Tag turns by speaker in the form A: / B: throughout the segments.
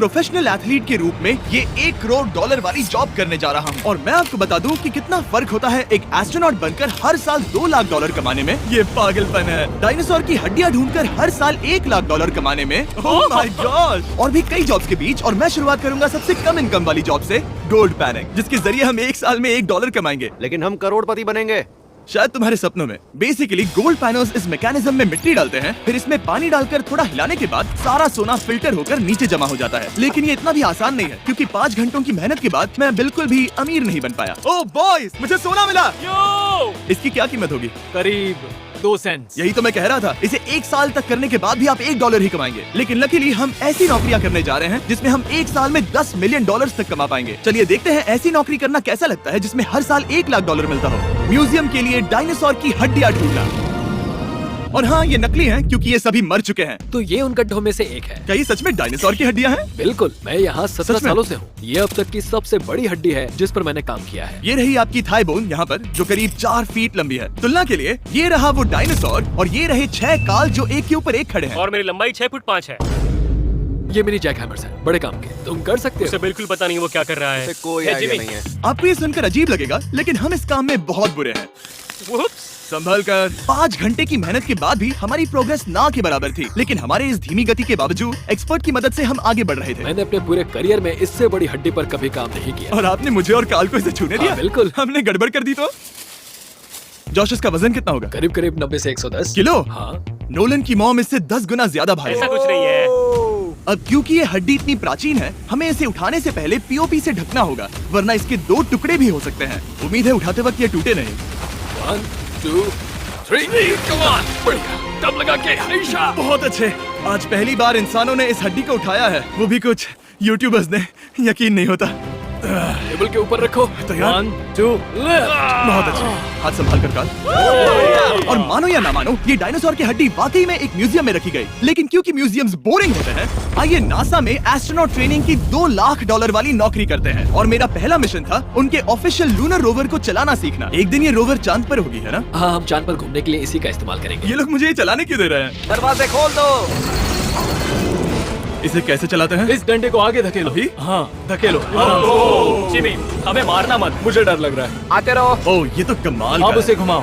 A: Professional athlete के रूप में ये $1 करोड़ वाली जॉब करने जा रहा हूँ। और मैं आपको बता दूं कि कितना फर्क होता है एक एस्ट्रोनॉट बनकर हर साल $2 लाख कमाने में। ये पागलपन है। डायनासोर की हड्डियाँ ढूंढकर हर साल $1 लाख कमाने में। Oh my God. और भी कई जॉब्स के बीच, और मैं शुरुआत करूंगा सबसे कम इनकम वाली जॉब से, गोल्ड पैनिंग, जिसके जरिए हम एक साल में $1 कमाएंगे।
B: लेकिन हम करोड़पति बनेंगे
A: शायद तुम्हारे सपनों में। बेसिकली गोल्ड पैनल्स इस मैकेनिज्म में मिट्टी डालते हैं, फिर इसमें पानी डालकर थोड़ा हिलाने के बाद सारा सोना फिल्टर होकर नीचे जमा हो जाता है। लेकिन ये इतना भी आसान नहीं है, क्योंकि 5 घंटों की मेहनत के बाद मैं बिल्कुल भी अमीर नहीं बन पाया। ओह बॉयज, मुझे सोना मिला। इसकी क्या कीमत होगी?
C: करीब 2 सेंट्स।
A: यही तो मैं कह रहा था। इसे 1 साल तक करने के बाद भी आप $1 ही कमाएंगे। लेकिन लकीली हम ऐसी नौकरियां करने जा रहे हैं जिसमें हम 1 साल में $10 मिलियन तक कमा पाएंगे। चलिए देखते हैं ऐसी नौकरी करना कैसा लगता है जिसमें हर साल $1 लाख मिलता हो। म्यूजियम के लिए डायनासोर की हड्डियां ढूंढना। और हाँ, ये नकली हैं क्योंकि ये सभी मर चुके हैं।
C: तो ये उन गड्ढों में से एक है।
A: क्या ये सच में डायनासोर की हड्डियां हैं?
C: बिल्कुल, मैं यहाँ 17
A: सच में?
C: सालों से हूँ। ये अब तक की सबसे बड़ी हड्डी है जिस पर मैंने काम किया है।
A: ये रही आपकी थाई बोन यहाँ पर, जो करीब 4 फीट लंबी है। तुलना के लिए ये रहा वो डायनासोर, और ये रहे 6 काल जो एक के ऊपर एक खड़े हैं।
D: और मेरी लंबाई 6 फुट 5 है।
C: ये मेरी जैक हैमर्स है, बड़े काम के। तुम कर सकते
D: उसे
C: हो।
D: बिल्कुल पता नहीं वो क्या कर रहा है।
B: इसे कोई
D: है,
B: आइडिया
D: जिमी।
B: नहीं है।
A: आपको ये सुनकर अजीब लगेगा, लेकिन हम इस काम में बहुत बुरे हैं।
D: Whoops!
A: संभल कर। 5 घंटे की मेहनत के बाद भी हमारी प्रोग्रेस ना के बराबर थी, लेकिन हमारे इस धीमी गति के बावजूद एक्सपर्ट की मदद से हम आगे बढ़ रहे थे।
C: मैंने अपने पूरे करियर में इससे बड़ी हड्डी पर कभी काम नहीं किया।
A: और आपने मुझे और काल को इसे छूने दिया?
C: हाँ, बिल्कुल।
A: हमने गड़बड़ कर दी तो? जोश, इसका वजन कितना होगा?
C: करीब करीब 90 से 110
A: किलो?
C: हाँ।
A: नोलन की मॉम इससे 10 गुना ज्यादा भारी
D: ऐसा
A: है।
D: कुछ नहीं है।
A: अब क्योंकि ये हड्डी इतनी प्राचीन है, हमें इसे उठाने से पहले पीओपी से ढकना होगा, वरना इसके 2 टुकड़े भी हो सकते हैं। उम्मीद है उठाते वक्त ये टूटे नहीं।
C: 1 2 3 कम ऑन, बढ़िया, दम लगा के, आयशा।
A: बहुत अच्छे। आज पहली बार इंसानों ने इस हड्डी को उठाया है, वो भी कुछ यूट्यूबर्स ने। यकीन नहीं होता।
C: टेबल के ऊपर रखो।
A: तैयार?
C: 1 2
A: बहुत अच्छे। हाथ संभाल कर काल। और मानो या ना मानो, ये डायनासोर की हड्डी वाकई में एक म्यूजियम में रखी गई। लेकिन क्योंकि म्यूजियम्स बोरिंग होते हैं, आइए नासा में एस्ट्रोनॉट ट्रेनिंग की $2 लाख वाली नौकरी करते हैं। और मेरा पहला मिशन था उनके ऑफिशियल लूनर रोवर को चलाना सीखना। एक दिन ये रोवर चांद पर होगी, है ना?
C: हाँ, हम चांद पर घूमने के लिए इसी का इस्तेमाल करेंगे।
A: ये लोग मुझे ये चलाने क्यों दे रहे हैं?
B: दरवाजे खोल दो।
A: इसे कैसे चलाते हैं?
C: इस डंडे को आगे धकेलो।
A: अभी?
C: हाँ, धकेलो।
D: जिमी, हमें मारना मत।
C: मुझे डर लग रहा है।
B: आते रहो।
A: ओह, ये तो कमाल
C: अब
A: का
C: उसे
A: है।
C: घुमाओ।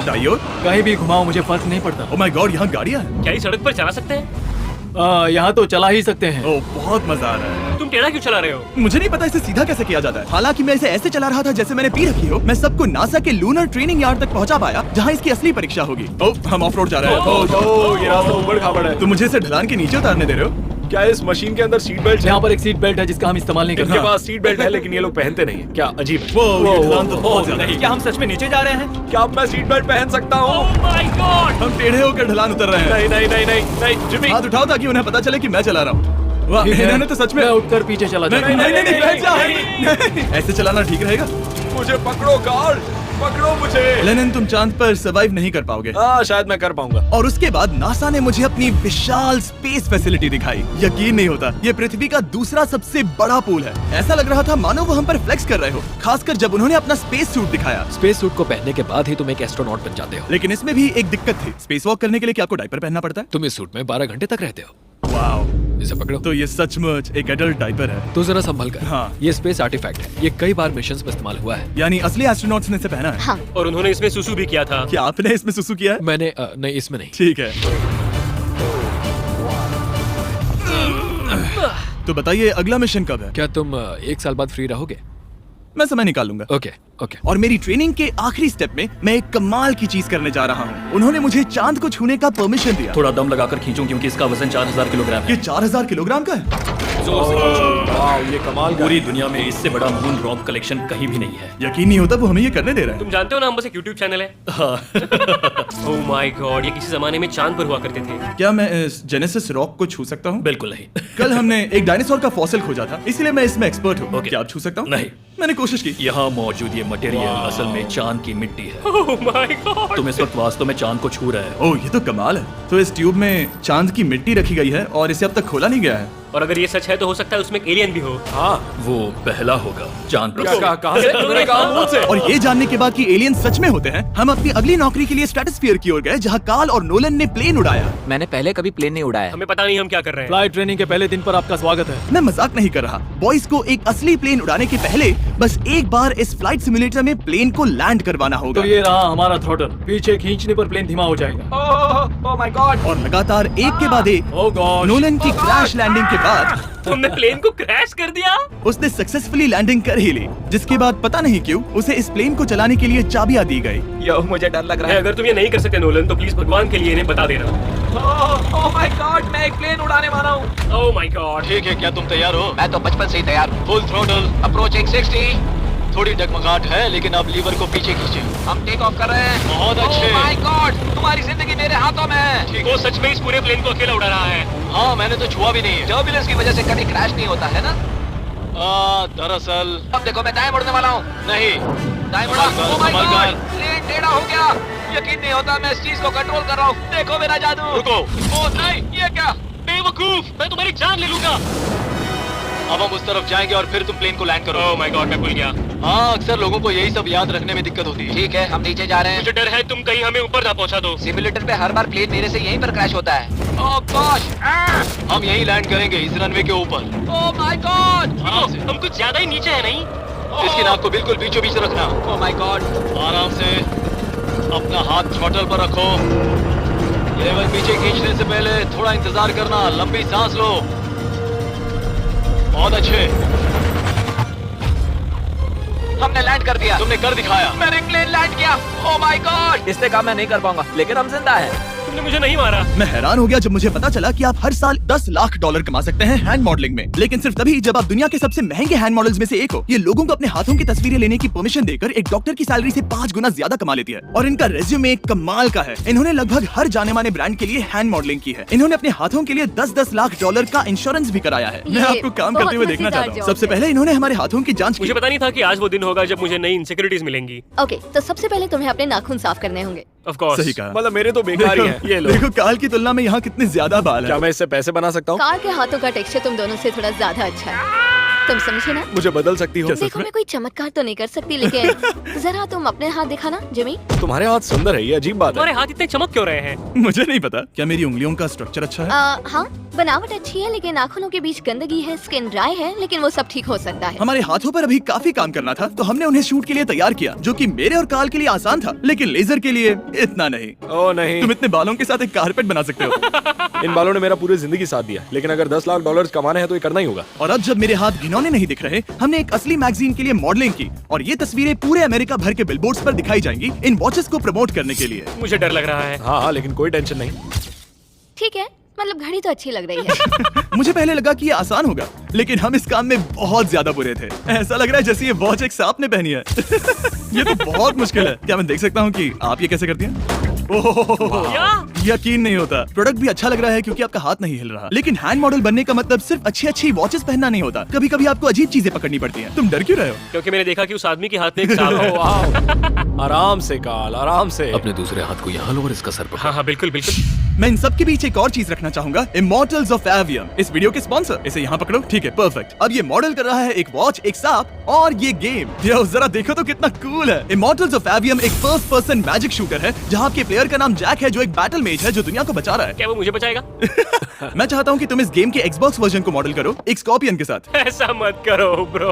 A: दाईं ओर?
C: कहीं भी घुमाओ, मुझे फर्क नहीं पड़ता।
A: ओह माय गॉड, यहाँ गाड़ियाँ हैं।
D: क्या ये सड़क पर चला सकते हैं?
C: यहाँ तो चला ही सकते हैं।
A: ओह, बहुत मजा आ रहा है।
D: तुम टेढ़ा क्यों चला रहे हो?
A: मुझे नहीं पता इसे सीधा कैसे किया जाता है। हालांकि मैं इसे ऐसे चला रहा था जैसे मैंने पी रखी हो। मैं सबको नासा के लूनर ट्रेनिंग यार्ड तक पहुंचा पाया, जहां इसकी असली परीक्षा होगी। ओह, हम ऑफ रोड जा रहे हैं।
C: ये रास्ता ऊबड़ खाबड़ है।
A: तुम मुझे इसे ढलान के नीचे उतारने दे रहे हो?
E: क्या इस मशीन के अंदर सीट बेल्ट है?
C: यहाँ पर एक सीट बेल्ट है जिसका हम इस्तेमाल नहीं
E: इनके
C: करते।
E: पास सीट बेल्ट है लेकिन ये लोग पहनते नहीं है। क्या अजीब है।
A: वो ये ढलान तो बहुत ज्यादा है।
D: क्या हम सच में नीचे जा रहे हैं?
E: क्या अब मैं सीट बेल्ट पहन सकता हूँ?
D: Oh my God!
A: हम टेढ़े होकर ढलान उतर रहे हैं।
E: नहीं नहीं नहीं नहीं नहीं जिमी।
A: हाथ उठाओ ताकि उन्हें पता चले कि मैं चला रहा हूँ। वाह,
C: ठीक है।
A: इन्होंने तो सच में।
C: मैं उठकर पीछे चला
A: नहीं
C: जाऊंगा।
A: नहीं नहीं, बैठ जा। नहीं, ऐसे चलाना ठीक रहेगा?
E: मुझे पकड़ो कार्ल, पकड़ो मुझे।
A: लेनिन, तुम चांद पर सर्वाइव नहीं कर पाओगे।
E: हाँ, शायद मैं कर पाऊंगा।
A: और उसके बाद नासा ने मुझे अपनी विशाल स्पेस फैसिलिटी दिखाई। यकीन नहीं होता, ये पृथ्वी का दूसरा सबसे बड़ा पूल है। ऐसा लग रहा था मानो वो हम पर फ्लेक्स कर रहे हो, खासकर जब उन्होंने अपना स्पेस सूट दिखाया।
C: स्पेस सूट को पहनने के बाद ही तुम एक एस्ट्रोनॉट बन जाते हो।
A: लेकिन इसमें भी एक दिक्कत थी। स्पेस वॉक करने के लिए क्या आपको डायपर पहनना पड़ता है?
C: तुम इस सूट में 12 घंटे तक रहते हो।
A: वाओ,
C: इसे पकड़ो।
A: तो ये सचमुच एक एडल्ट डायपर है।
C: तो जरा संभल कर।
A: हाँ।
C: ये स्पेस आर्टिफैक्ट है। ये कई बार मिशंस में इस्तेमाल हुआ है।
A: यानी असली एस्ट्रोनॉट्स ने इसे पहना है।
F: हाँ,
D: और उन्होंने इसमें सुसु भी किया था।
A: क्या आपने इसमें सुसु किया है?
C: मैंने नहीं, इसमें नहीं।
A: ठीक है। तो बताइए अगला मिशन कब है?
C: क्या तुम 1 साल बाद फ्री रहोगे?
A: मैं समय निकाल लूंगा।
C: Okay okay.
A: और मेरी ट्रेनिंग के आखिरी स्टेप में मैं एक कमाल की चीज करने जा रहा हूँ। उन्होंने मुझे चांद को छूने का परमिशन दिया।
G: थोड़ा दम लगाकर खींचो क्योंकि इसका वजन 4000 किलोग्राम है।
A: ये 4000 किलोग्राम का है।
E: वाह, ये कमाल का
G: पूरी दुनिया में इससे बड़ा मून रॉक कलेक्शन कहीं भी नहीं है।
A: यकीन नहीं होता वो हमें ये करने दे रहा है।
D: तुम जानते हो ना, हम बस एक YouTube चैनल है। Oh my God! ये किसी जमाने में चांद पर हुआ करते थे।
A: क्या मैं इस जेनेसिस रॉक को छू सकता हूँ?
G: बिल्कुल नहीं।
A: कल हमने एक डायनासोर का फॉसिल खोजा था, इसलिए मैं इसमें एक्सपर्ट हूँ।
G: Okay.
A: क्या आप छू सकता हूँ?
G: नहीं।
A: मैंने कोशिश की।
G: यहाँ मौजूद ये मटेरियल असल में चांद की मिट्टी है।
D: Oh my God!
G: तुम इस वक्त वास्तव में चांद को छू रहे हो।
A: ओह, ये तो कमाल है। तो इस ट्यूब में चांद की मिट्टी रखी गई है और इसे अब तक खोला नहीं गया है।
D: और अगर ये सच है तो हो सकता है उसमें एक एलियन भी हो।
E: हाँ,
G: वो पहला होगा चांद पर
E: क्या
G: से।
E: कहा से? तूने कहा मुंह से।
A: और ये जानने के बाद कि एलियन सच में होते हैं, हम अपनी अगली नौकरी के लिए स्ट्रेटोस्फीयर की ओर गए, जहाँ कार्ल और नोलन ने प्लेन उड़ाया।
B: मैंने पहले कभी प्लेन नहीं उड़ाया।
D: हमें पता नहीं हम क्या कर रहे हैं।
E: फ्लाइट ट्रेनिंग के पहले दिन पर आपका स्वागत है।
A: मैं मजाक नहीं कर रहा। बॉयज को एक असली प्लेन उड़ाने के पहले बस एक बार इस फ्लाइट सिमुलेटर में प्लेन को लैंड करवाना होगा।
E: तो ये रहा हमारा थ्रॉटल। पीछे खींचने पर प्लेन धीमा हो जाएगा।
B: Oh my God.
A: और लगातार एक के बाद एक
E: ओह गॉड।
A: नोलन की क्रैश लैंडिंग के बाद
D: तुमने प्लेन को क्रैश कर दिया।
A: उसने सक्सेसफुली लैंडिंग कर ही ली, जिसके बाद पता नहीं क्यों उसे इस प्लेन को चलाने के लिए चाबियां दी गई।
B: यो मुझे डर लग रहा है।
D: अगर तुम ये नहीं कर सकते नोलन तो प्लीज भगवान के लिए इन्हें बता देना।
B: ओह माय गॉड, मैं एक प्लेन उड़ाने वाला हूँ।
D: Oh my God.
F: ठीक है, क्या तुम तैयार हो?
B: मैं तो बचपन से ही तैयार हूँ।
F: Full throttle.
B: अप्रोचिंग 60।
F: थोड़ी डगमगाहट है, लेकिन अब लीवर को पीछे खींचे।
B: हम टेक ऑफ कर रहे हैं।
F: बहुत अच्छे।
B: ओह माय गॉड, तुम्हारी जिंदगी मेरे हाथों में है।
F: ठीक
D: वो
F: है।
D: सच में इस पूरे प्लेन को अकेला उड़ा रहा है।
F: हाँ, मैंने तो छुआ भी नहीं है।
B: टर्बुलेंस की वजह से कभी क्रैश नहीं होता है ना।
F: दरअसल
B: अब देखो मैं दाएं मुड़ने वाला हूँ।
F: नहीं।
B: दाएं मुड़ा। ओह माय
F: संभल
B: गॉड,
F: कर।
B: प्लेन टेढ़ा हो गया। यकीन नहीं होता मैं इस चीज को कंट्रोल कर रहा हूँ। देखो मेरा जादू।
F: रुको।
B: ओह नहीं, ये क्या?
D: बेवकूफ, मैं तुम्हारी जान ले लूंगा।
F: अब हम उस तरफ जाएंगे और फिर तुम प्लेन को लैंड करो।
D: ओह माय गॉड, मैं भूल गया।
F: हाँ, अक्सर लोगों को यही सब याद रखने में दिक्कत होती है।
B: ठीक है, हम नीचे जा रहे हैं।
D: मुझे डर है तुम कहीं हमें ऊपर ना पहुंचा दो।
B: सिमुलेटर पे हर बार प्लेन मेरे से यहीं पर क्रैश होता है। ओह गॉश।
F: हम यहीं लैंड करेंगे, इस रनवे के ऊपर।
B: Oh my God.
F: आराम से।
D: हम कुछ ज्यादा ही नीचे है नहीं?
F: इसकी नाक को बिल्कुल बीचों बीच रखना।
B: Oh my God.
F: आराम से अपना हाथ थ्रॉटल पर रखो। लेवल पीछे खींचने से पहले थोड़ा इंतजार करना। लंबी सांस लो। बहुत अच्छे।
B: हमने लैंड कर दिया।
F: तुमने कर दिखाया।
B: मैंने प्लेन लैंड किया। Oh my God. इससे काम मैं नहीं कर पाऊंगा, लेकिन हम जिंदा हैं।
D: तुमने मुझे नहीं मारा।
A: मैं हैरान हो गया जब मुझे पता चला कि आप हर साल 10 लाख डॉलर कमा सकते हैं हैंड मॉडलिंग में, लेकिन सिर्फ तभी जब आप दुनिया के सबसे महंगे हैंड मॉडल्स में से एक हो। ये लोगों को अपने हाथों की तस्वीरें लेने की परमिशन देकर एक डॉक्टर की सैलरी से 5 गुना ज्यादा कमा लेती है। और इनका रेज्यूमे कमाल का है। इन्होंने लगभग हर जाने माने ब्रांड के लिए हैंड मॉडलिंग की है। इन्होंने अपने हाथों के लिए 10-10 लाख डॉलर का इंश्योरेंस भी कराया है। मैं
H: ये
A: आपको काम करते हुए
H: बहुत
A: देखना
H: मजेदार
A: चाहता हूँ।
H: जॉब
A: सबसे
H: है।
A: पहले इन्होंने हमारे हाथों की जांच की।
D: मुझे पता नहीं था कि आज वो दिन होगा जब मुझे नई इनसिक्योरिटीज मिलेंगी।
H: ओके, तो सबसे पहले तुम्हें अपने नाखून साफ करने होंगे।
D: Of course.
A: सही कहा।
E: मतलब मेरे तो बेकार ही हैं। ये लो।
A: देखो काल की तुलना में यहाँ कितने ज्यादा बाल
E: क्या
A: है।
E: मैं इससे पैसे बना सकता हूँ?
H: कार के हाथों का टेक्सचर तुम दोनों से थोड़ा ज्यादा अच्छा है। तुम समझे ना?
E: मुझे बदल सकती हो?
H: देखो मैं कोई चमत्कार तो नहीं कर सकती, लेकिन जरा तुम अपने हाथ दिखाना जिमी।
E: तुम्हारे हाथ सुंदर है, ये अजीब बात है।
D: तुम्हारे हाथ इतने चमक क्यों रहे हैं?
A: मुझे नहीं पता। क्या मेरी उंगलियों का स्ट्रक्चर अच्छा है?
H: हाँ, बनावट अच्छी है, लेकिन नाखूनों के बीच गंदगी है, स्किन ड्राई है, लेकिन वो सब ठीक हो सकता है।
A: हमारे हाथों पर अभी काफी काम करना था, तो हमने उन्हें शूट के लिए तैयार किया, जो कि मेरे और काल के लिए आसान था, लेकिन लेजर के लिए इतना नहीं।
E: ओह नहीं।
A: तुम इतने बालों के साथ एक कारपेट बना सकते हो।
E: इन बालों ने मेरा पूरी जिंदगी साथ दिया, लेकिन अगर 10 लाख डॉलर कमाने हैं तो ये करना ही होगा।
A: और अब जब मेरे हाथ घिनौने नहीं दिख रहे, हमने एक असली मैगजीन के लिए मॉडलिंग की, और ये तस्वीरें पूरे अमेरिका भर के बिलबोर्ड्स पर दिखाई जाएंगी इन वॉचेस को प्रमोट करने के लिए।
D: मुझे डर लग रहा है।
E: हाँ, लेकिन कोई टेंशन नहीं।
H: ठीक है, मतलब घड़ी तो अच्छी लग रही है।
A: मुझे पहले लगा कि ये आसान होगा, लेकिन हम इस काम में बहुत ज्यादा बुरे थे। ऐसा लग रहा है जैसे ये वॉच एक सांप ने पहनी है। ये तो बहुत मुश्किल है। क्या मैं देख सकता हूँ कि आप ये कैसे करती हैं? ओह,
D: क्या?
A: यकीन नहीं होता। प्रोडक्ट भी अच्छा लग रहा है क्योंकि आपका हाथ नहीं हिल रहा। लेकिन हैंड मॉडल बनने का मतलब सिर्फ अच्छी वॉचेस पहनना नहीं होता। कभी कभी आपको अजीब चीजें पकड़नी पड़ती हैं। तुम डर क्यों रहे हो?
D: क्योंकि मैंने देखा कि उस आदमी के हाथ में एक सांप है।
E: वाह। आराम से काल, आराम से।
G: अपने दूसरे हाथ को यहाँ लो और इसका सर पकड़ो।
D: हाँ हाँ बिल्कुल बिल्कुल।
A: मैं इन सब के बीच एक और चीज रखना चाहूंगा, इमॉर्टल्स ऑफ एवियम। इस वीडियो के स्पॉन्सर। इसे यहाँ पकड़ो। ठीक है, परफेक्ट। अब ये मॉडल कर रहा है एक वॉच, एक सांप और ये गेम। यो जरा देखो तो कितना कूल है। इमॉर्टल्स ऑफ एवियम एक फर्स्ट पर्सन मैजिक शूटर है, जहाँ आपके प्लेयर का नाम जैक है, जो एक बैटल मेज है जो दुनिया को बचा रहा है।
D: क्या वो मुझे बचाएगा?
A: मैं चाहता हूँ कि तुम इस गेम के Xbox वर्जन को मॉडल करो, एक स्कॉर्पियन के साथ।
D: ऐसा मत करो ब्रो।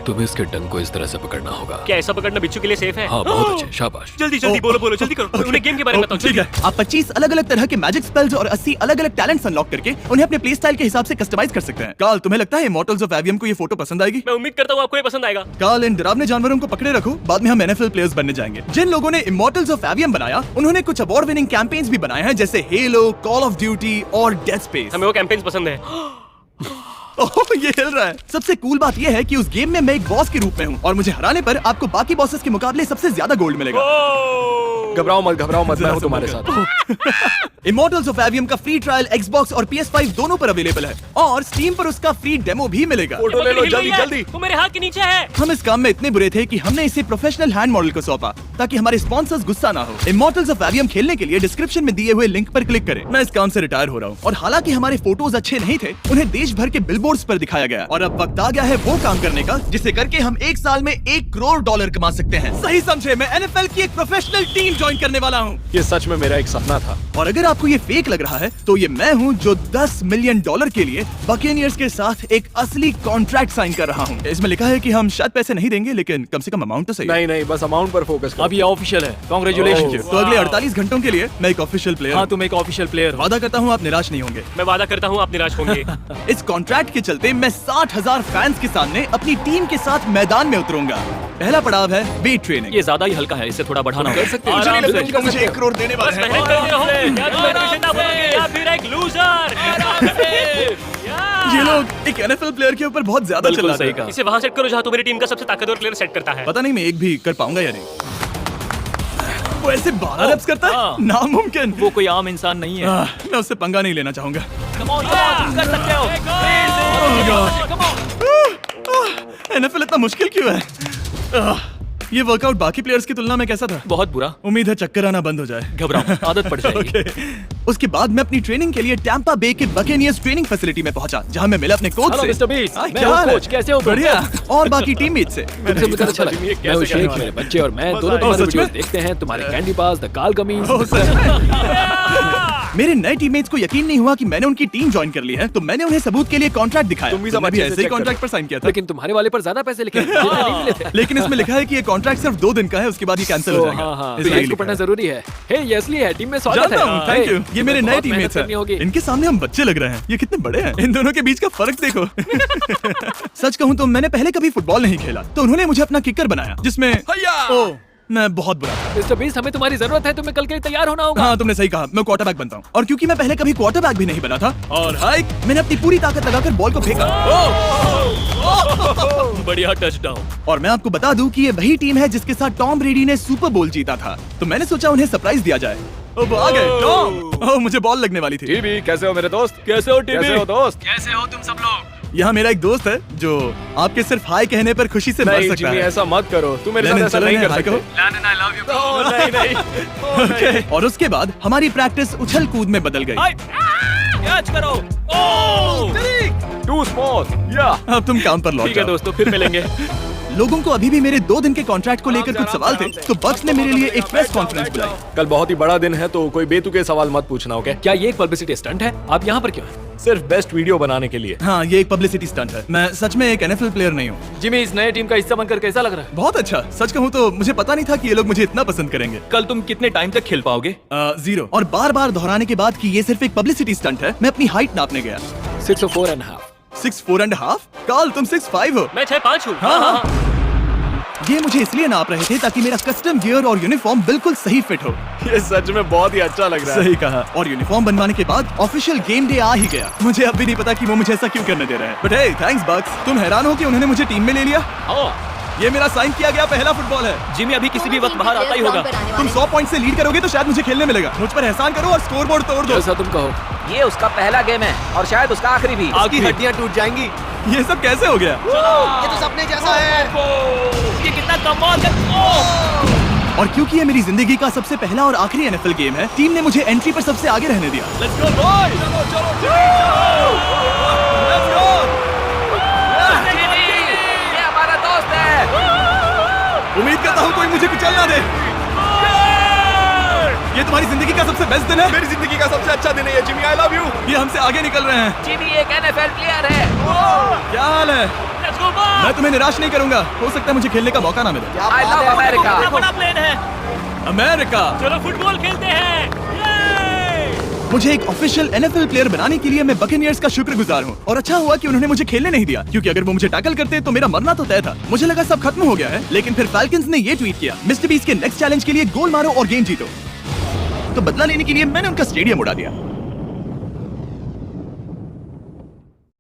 G: तुम्हें इसके डंक को इस तरह से पकड़ना होगा।
D: क्या ऐसा पकड़ना बिच्छू के लिए सेफ है?
G: हाँ, बहुत अच्छे, शाबाश।
D: जल्दी जल्दी बोलो बोलो, जल्दी करो। उन्हें गेम के बारे में बताओ।
A: ठीक है, आप 25 अलग अलग तरह के मैजिक स्पेल्स और 80 अलग अलग टैलेंट्स अनलॉक करके उन्हें अपने प्ले स्टाइल के हिसाब से कस्टमाइज कर सकते हैं। काल, तुम्हें लगता है इमॉर्टल्स ऑफ एवियम को ये फोटो पसंद आएगी?
D: मैं उम्मीद करता हूँ आपको ये पसंद आएगा।
A: काल, इन डरावने जानवरों को पकड़े रखो, बाद में हम NFL प्लेयर्स बनने जाएंगे। जिन लोगों ने इमॉर्टल्स ऑफ एवियम बनाया, उन्होंने कुछ अवार्ड विनिंग कैंपेन्स भी बनाए हैं, जैसे हेलो, कॉल ऑफ ड्यूटी और डेड स्पेस।
D: हमें वो कैंपेन्स पसंद है।
A: ओह, ये हिल रहा है। सबसे कूल बात ये है कि उस गेम में मैं एक बॉस के रूप में हूँ और मुझे हराने पर आपको बाकी बॉसेस के मुकाबले सबसे ज्यादा गोल्ड मिलेगा।
E: घबराओ मत, मैं हूँ तुम्हारे साथ।
A: इमॉर्टल्स ऑफ एवियम का फ्री ट्रायल Xbox और PS5 दोनों पर अवेलेबल है और Steam पर उसका फ्री डेमो भी मिलेगा।
E: फोटो ले लो जल्दी जल्दी।
D: वो मेरे हाथ के नीचे है।
A: हम इस काम में इतने बुरे थे कि हमने इसे प्रोफेशनल हैंड मॉडल को सौंपा ताकि हमारे स्पॉन्सर्स गुस्सा ना हो। इमॉर्टल्स ऑफ एवियम खेलने के लिए डिस्क्रिप्शन में दिए हुए लिंक पर क्लिक करें। मैं इस काम से रिटायर हो रहा हूँ और हालांकि हमारे फोटोज अच्छे नहीं थे, उन्हें देश भर के बिलबोर्ड्स पर दिखाया गया और अब वक्त आ गया है वो काम करने का जिसे करके हम एक साल में $1 करोड़ कमा सकते हैं। सही समझे, मैं NFL की एक प्रोफेशनल टीम ज्वाइन करने वाला हूँ।
E: ये सच में मेरा एक सपना था।
A: और अगर आपको ये फेक लग रहा है तो ये मैं हूँ जो $10 मिलियन के लिए बकेनियर्स के साथ एक असली कॉन्ट्रैक्ट साइन कर रहा हूँ। इसमें लिखा है कि हम शायद पैसे नहीं देंगे लेकिन कम से कम अमाउंट तो सही।
E: नहीं, बस अमाउंट पर फोकस करो।
C: अब ये ऑफिशियल है। कांग्रेचुलेशन।
A: तो अगले 48 घंटों के लिए मैं एक ऑफिशियल प्लेयर
C: हाँ, तुम एक ऑफिशियल प्लेयर हो।
A: वादा करता हूँ आप निराश नहीं होंगे।
D: मैं वादा करता हूँ आप निराश होंगे।
A: इस कॉन्ट्रैक्ट के चलते मैं 60,000 फैंस के सामने अपनी टीम के साथ मैदान में उतरूंगा। पहला पड़ाव है वेट ट्रेनिंग।
C: ये ज्यादा ही हल्का है, इसे थोड़ा बढ़ाना
E: कर सकते हैं।
A: मुझे नहीं
E: आराम
A: लगता
E: से।
A: कि मुझे $1 करोड़ देने वाले
D: बस
A: हैं।
D: मेहनत करते रहो। या तुम मोटिवेशन ना बोलोगे या फिर एक लूजर।
A: ये लोग एक NFL प्लेयर के ऊपर बहुत ज्यादा
C: बिल्कुल
A: चिल्लाते
C: सही
A: हैं।
C: कहा।
D: इसे वहां सेट करो जहां तुम्हारी टीम का सबसे ताकतवर प्लेयर सेट करता है।
A: पता नहीं मैं एक भी कर पाऊंगा या नहीं। वो ऐसे 12 reps करता है,
C: हाँ।
A: नामुमकिन।
C: वो कोई आम इंसान नहीं है।
A: मैं उससे पंगा नहीं लेना चाहूंगा।
C: तुम कर सकते हो।
A: NFL इतना मुश्किल क्यों है? ये वर्कआउट बाकी प्लेयर्स की तुलना में कैसा था?
C: बहुत बुरा।
A: उम्मीद है चक्कर आना बंद हो जाए।
C: घबराओ, आदत पड़ जाएगी।
A: Okay. उसके बाद मैं अपनी ट्रेनिंग के लिए टैंपा बे के बकेनियर्स ट्रेनिंग फैसिलिटी में पहुंचा जहां मैं मिला अपने कोच
C: Hello,
A: से।
C: Mr. Beast.
A: हाँ,
C: मैं
A: क्या
C: हूँ
A: हाल है?
C: कोच, कैसे हो तुम?
A: बढ़िया। और बाकी टीममेट से।
E: तुमसे मिलकर अच्छा लगा। मैं हूँ शेख, मेरे बच्चे और मैं दोनों तुम्हारे
A: सच में?
E: वीडियोस देखते हैं। तुम्हारे कैंडी बाज, द काल कमीज।
A: ओह, सच में? मेरे नए टीममेट्स को यकीन नहीं हुआ कि मैंने उनकी टीम ज्वाइन कर ली है, तो मैंने उन्हें सबूत के लिए कॉन्ट्रैक्ट दिखाया।
E: तुम भी सब
A: तुमने
E: अच्छे से
A: ऐसे ही
E: check
A: कॉन्ट्रैक्ट
E: करो।
A: पर साइन किया था।
E: लेकिन तुम्हारे वाले पर ज्यादा पैसे लिखे हैं। मुझे नहीं मिले थे।
A: लेकिन इसमें लिखा है कि ये कॉन्ट्रैक्ट सिर्फ 2 दिन का है, उसके बाद ये कैंसिल हो जाएगा।
E: हाँ,
A: इसलिए
E: इसको
A: लिखा
E: पढ़ना
A: है।
E: जरूरी है। हे, ये असली है। टीम में स्वागत है।
A: जानता हूँ, थैंक यू। ये मेरे नए
E: बहुत मेहनत
A: टीममेट्स
E: करनी होगी।
A: हैं। इनके सामने हम बच्चे लग रहे हैं। ये कितने बड़े हैं। इन दोनों के बीच का फर्क देखो। सच कहूँ तो मैंने पहले कभी फुटबॉल नहीं खेला, तो उन्होंने मुझे अपना किकर बनाया जिसमें ओह, मैं बहुत बुरा था।
E: मिस्टर बीस्ट, हमें तुम्हारी जरूरत है। तुम्हें कल के लिए तैयार होना होगा।
A: हाँ, तुमने सही कहा। मैं क्वार्टरबैक बनता हूँ और क्योंकि मैं पहले कभी क्वार्टरबैक भी नहीं बना था और हाइक मैंने अपनी पूरी ताकत लगाकर बॉल को फेंका।
C: बढ़िया टचडाउन।
A: और मैं आपको बता दूं कि ये वही टीम है जिसके साथ टॉम ब्रेडी ने सुपर बोल जीता था, तो मैंने सोचा उन्हें सरप्राइज दिया जाए। अब आ गए टॉम। ओह, मुझे बॉल लगने वाली थी।
E: टीबी, कैसे हो मेरे दोस्त?
C: कैसे हो टीबी?
E: कैसे हो दोस्त?
C: कैसे हो तुम सब लोग?
A: यहाँ मेरा एक दोस्त है जो आपके सिर्फ हाय कहने पर खुशी से मर
E: नहीं
A: सकता
E: जिमी,
A: है।
E: ऐसा मत करो। तुम मेरे साथ
A: लेनिन,
E: ऐसा
A: चलो
E: नहीं
A: इन्हें
E: कर
A: हाय
E: सकते।
A: कहो।
C: Landon, I love you, bro.
E: Oh, नहीं।
A: Okay. और उसके बाद हमारी प्रैक्टिस उछल कूद में बदल गई।
C: हाय, कैच करो। ओह,
E: टू स्मॉथ। या
A: अब तुम काम पर लौट
C: ठीक है
A: जाओ।
C: दोस्तों, फिर मिलेंगे।
A: लोगों को अभी भी मेरे 2 दिन के कॉन्ट्रैक्ट को लेकर कुछ सवाल थे, तो बक्स ने मेरे लिए एक प्रेस कॉन्फ्रेंस बुलाई।
E: कल बहुत ही बड़ा दिन है, तो कोई बेतुके सवाल मत पूछना। ओके? क्या ये एक पब्लिसिटी स्टंट है? आप यहाँ पर क्यों हैं? सिर्फ बेस्ट वीडियो बनाने के लिए।
A: हाँ, ये एक पब्लिसिटी स्टंट है। मैं सच में एक NFL प्लेयर नहीं हूँ।
C: जिमी, इस नए टीम का हिस्सा बनकर कैसा लग रहा है?
A: बहुत अच्छा। सच कहूँ तो मुझे पता नहीं था कि ये लोग मुझे इतना पसंद करेंगे।
C: कल तुम कितने टाइम तक खेल पाओगे?
A: 0 और बार बार दोहराने के बाद कि ये सिर्फ एक पब्लिसिटी स्टंट है, मैं अपनी हाइट नापने गया।
E: 6'4.5".
A: 6'4.5"? काल तुम 6'5" हो।
D: मैं 6'5" हूँ।
A: हाँ। ये मुझे इसलिए नाप रहे थे ताकि मेरा कस्टम गियर और यूनिफॉर्म बिल्कुल सही फिट हो।
E: ये सच में बहुत ही अच्छा लग रहा है।
A: सही कहा। और यूनिफॉर्म बनवाने के बाद ऑफिशियल गेम डे आ ही गया। मुझे अब भी नहीं पता कि वो मुझे ऐसा क्यों करने दे रहे हैं। बट हे, थैंक्स बक्स। तुम हैरान हो कि उन्होंने मुझे टीम में ले लिया? ये मेरा साइन किया गया पहला फुटबॉल है।
C: जिमी अभी किसी भी वक्त बाहर आता ही होगा।
A: तुम 100 पॉइंट से लीड करोगे तो शायद मुझे खेलने मिलेगा। मुझ पर एहसान करो और स्कोर बोर्ड तोड़ दो।
E: जैसा तुम कहो।
B: ये उसका पहला गेम है और शायद उसका आखिरी भी।
A: इसकी हड्डियां टूट जाएंगी। ये सब कैसे हो गया?
B: ये तो सपने जैसा है।
C: ये कितना कमाल है।
A: और क्योंकि ये मेरी जिंदगी का सबसे पहला और आखिरी NFL गेम है, टीम ने मुझे एंट्री पर सबसे आगे रहने दिया।
C: Let's go boys!
B: ये हमारा दोस्त है।
A: उम्मीद करता हूँ कोई मुझे कुचल ना दे। ये तुम्हारी जिंदगी का सबसे बेस्ट दिन है।
E: मेरी जिंदगी का सबसे अच्छा दिन है ये, जिमी। I love you.
A: ये हमसे आगे निकल रहे हैं।
B: जिमी एक NFL प्लेयर है।
A: क्या हाल है?
D: Let's go, boys!
A: मैं तुम्हें निराश नहीं करूंगा। हो सकता है मुझे खेलने का मौका ना मिले।
B: I love America।
D: कितना बड़ा प्लेन है।
A: अमेरिका।
D: चलो फुटबॉल खेलते हैं। Yay!
A: मुझे एक ऑफिशियल NFL प्लेयर बनाने के लिए मैं बकेनियर्स का शुक्रगुजार हूँ और अच्छा हुआ कि उन्होंने मुझे खेलने नहीं दिया, क्योंकि अगर वो मुझे टैकल करते तो मेरा मरना तो तय था। मुझे लगा सब खत्म हो गया है, लेकिन फिर फैल्कन्स ने ये ट्वीट किया, मिस्टर बीस्ट के नेक्स्ट चैलेंज के लिए गोल मारो और गेम जीतो। तो बदला लेने के लिए मैंने उनका स्टेडियम उड़ा दिया।